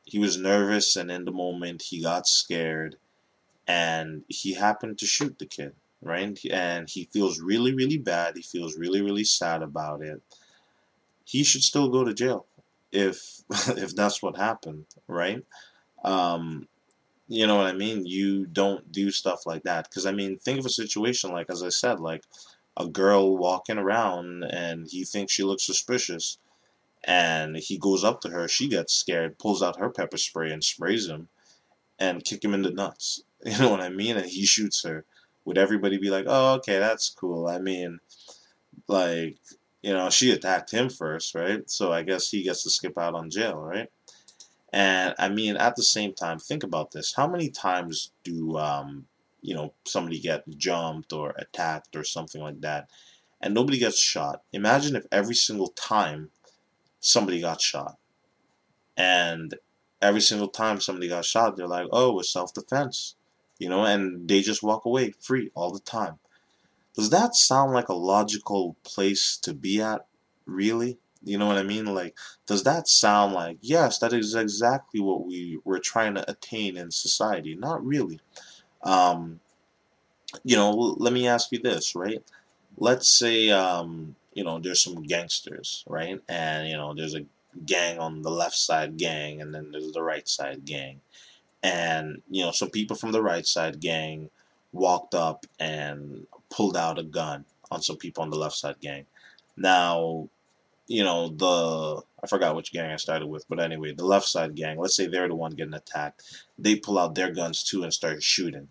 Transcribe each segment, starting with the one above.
he was nervous, and in the moment he got scared, and he happened to shoot the kid, right? And he feels really, really bad. He feels really, really sad about it. He should still go to jail if if that's what happened, right? Um, you know what I mean? You don't do stuff like that because I mean, think of a situation like, as I said, like a girl walking around and he thinks she looks suspicious, and he goes up to her. She gets scared, pulls out her pepper spray and sprays him and kick him in the nuts. You know what I mean? And he shoots her. Would everybody be like, "Oh, okay, that's cool"? I mean, like, she attacked him first, right? So I guess he gets to skip out on jail, right? And I mean, at the same time, think about this. How many times do somebody get jumped or attacked or something like that, and nobody gets shot? Imagine if every single time somebody got shot, and every single time somebody got shot, they're like, "Oh, it's self-defense," and they just walk away free all the time. Does that sound like a logical place to be at, really? You know what I mean? Like, does that sound like, yes, that is exactly what we're trying to attain in society? Not really. Um, let me ask you this, right? Let's say, there's some gangsters, right? And, there's a gang on the left side gang, and then there's the right side gang. And, some people from the right side gang walked up and pulled out a gun on some people on the left side gang. Now, I forgot which gang I started with, but anyway, the left side gang, let's say they're the one getting attacked. They pull out their guns too and start shooting.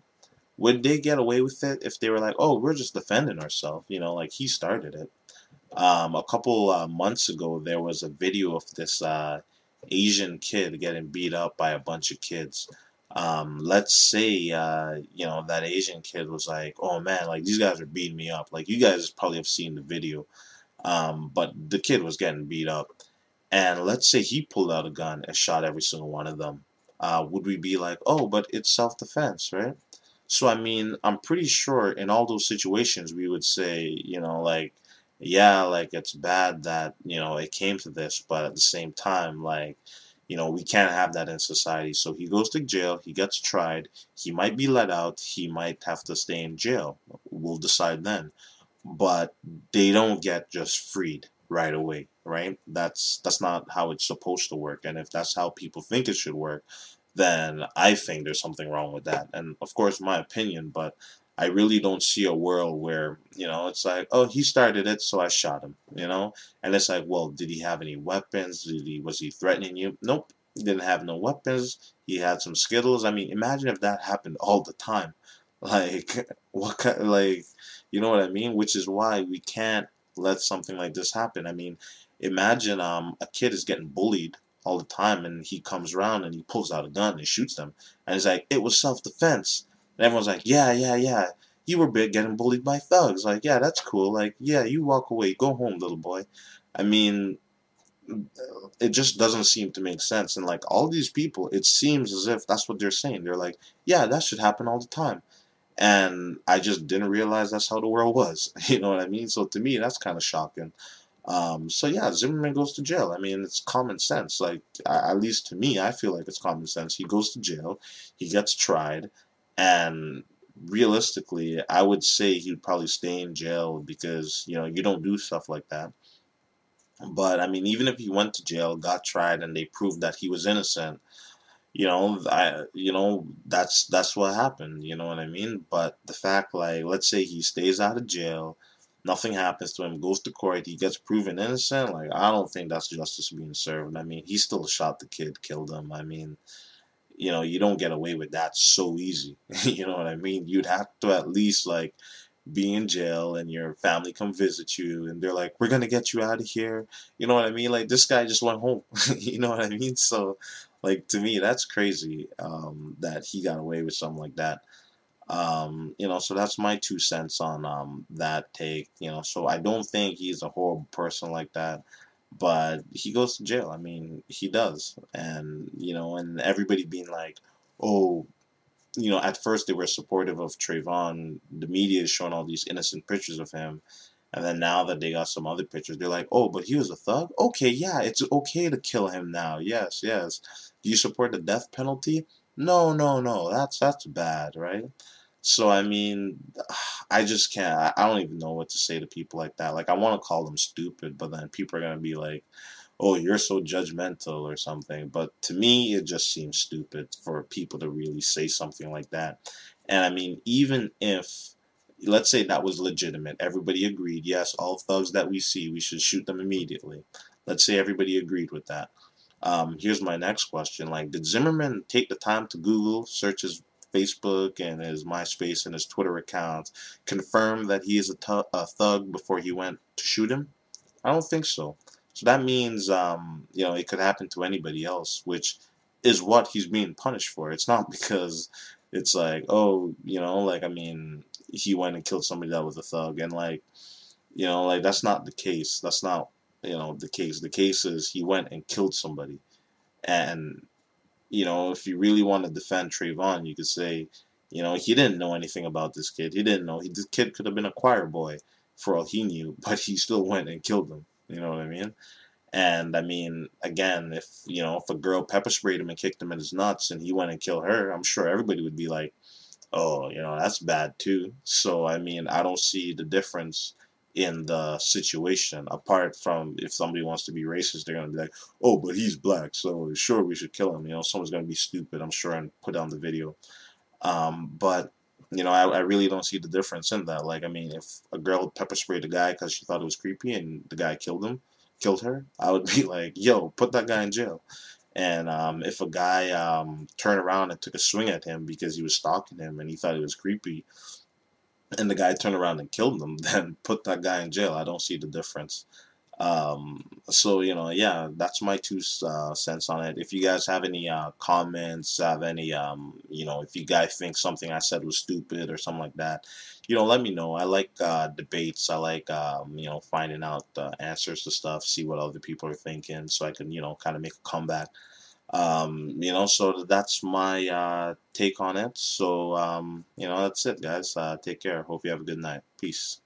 Would they get away with it if they were like, "Oh, we're just defending ourselves," like he started it? A couple months ago, there was a video of this Asian kid getting beat up by a bunch of kids. Let's say, that Asian kid was like, "Oh man, like these guys are beating me up." Like you guys probably have seen the video, but the kid was getting beat up. And let's say he pulled out a gun and shot every single one of them. Would we be like, "Oh, but it's self-defense, right?" So I mean, I'm pretty sure in all those situations we would say, like, yeah, like it's bad that, it came to this, but at the same time, like, we can't have that in society. So he goes to jail, he gets tried, he might be let out, he might have to stay in jail. We'll decide then. But they don't get just freed right away, right? That's not how it's supposed to work. And if that's how people think it should work, then I think there's something wrong with that. And of course, my opinion, but I really don't see a world where, it's like, "Oh, he started it, so I shot him. And it's like, well, did he have any weapons? Was he threatening you? Nope. He didn't have no weapons. He had some Skittles. I mean, imagine if that happened all the time. Like, what kind, like, you know what I mean? Which is why we can't let something like this happen. I mean, imagine a kid is getting bullied all the time, and he comes around and he pulls out a gun and shoots them, and he's like, "It was self-defense," and everyone's like, "Yeah, yeah, yeah. You were big getting bullied by thugs. Like, yeah, that's cool. Like, yeah, you walk away, go home, little boy." I mean, it just doesn't seem to make sense. And like all these people, it seems as if that's what they're saying. They're like, "Yeah, that should happen all the time." And I just didn't realize that's how the world was. You know what I mean? So to me, that's kind of shocking. So yeah, Zimmerman goes to jail. I mean, it's common sense. Like at least to me, I feel like it's common sense. He goes to jail, he gets tried, and realistically, I would say he'd probably stay in jail because you don't do stuff like that. But I mean, even if he went to jail, got tried, and they proved that he was innocent, that's what happened. You know what I mean? But the fact, like, let's say he stays out of jail, nothing happens to him, goes to court, he gets proven innocent. Like, I don't think that's justice being served. I mean, he still shot the kid, killed him. I mean, you don't get away with that so easy. You know what I mean? You'd have to at least like be in jail and your family come visit you and they're like, "We're gonna get you out of here." You know what I mean? Like this guy just went home. You know what I mean? So like to me that's crazy, that he got away with something like that. So that's my 2 cents on that take. So I don't think he's a horrible person like that, but he goes to jail. I mean, he does. And and everybody being like, "Oh, at first they were supportive of Trayvon. The media is showing all these innocent pictures of him, And then now that they got some other pictures, they're like, oh, but he was a thug? Okay, yeah, it's okay to kill him now. Yes, yes. Do you support the death penalty? No, no, no. That's bad, right? So I mean, I just can't. I don't even know what to say to people like that. Like I want to call them stupid, but then people are gonna be like, "Oh, you're so judgmental" or something. But to me, it just seems stupid for people to really say something like that. And I mean, even if, let's say that was legitimate, everybody agreed, yes, all thugs that we see, we should shoot them immediately. Let's say everybody agreed with that. Here's my next question. Like, did Zimmerman take the time to Google, search his Facebook and his MySpace and his Twitter accounts, confirm that he is a thug before he went to shoot him? I don't think so. So that means, it could happen to anybody else, which is what he's being punished for. It's not because it's like, oh, like, I mean, he went and killed somebody that was a thug. And, like, like, that's not the case. That's not, the case. The case is he went and killed somebody. And, if you really want to defend Trayvon, you could say, he didn't know anything about this kid. He didn't know. This kid could have been a choir boy for all he knew, but he still went and killed him. You know what I mean? And I mean, again, if a girl pepper sprayed him and kicked him in his nuts and he went and killed her, I'm sure everybody would be like, oh, that's bad too. So, I mean, I don't see the difference in the situation apart from if somebody wants to be racist, they're going to be like, oh, but he's black, so sure we should kill him. Someone's going to be stupid, I'm sure, and put down the video. But I really don't see the difference in that. Like, I mean, if a girl pepper sprayed a guy because she thought it was creepy and the guy killed her, I would be like, yo, put that guy in jail. And if a guy turned around and took a swing at him because he was stalking him and he thought it was creepy, and the guy turned around and killed him, then put that guy in jail. I don't see the difference. So yeah, that's my two cents on it. If you guys have any comments, have any if you guys think something I said was stupid or something like that, let me know. I like debates. I like finding out answers to stuff, see what other people are thinking, so I can kind of make a comeback. So that's my take on it. So that's it, guys. Take care. Hope you have a good night. Peace.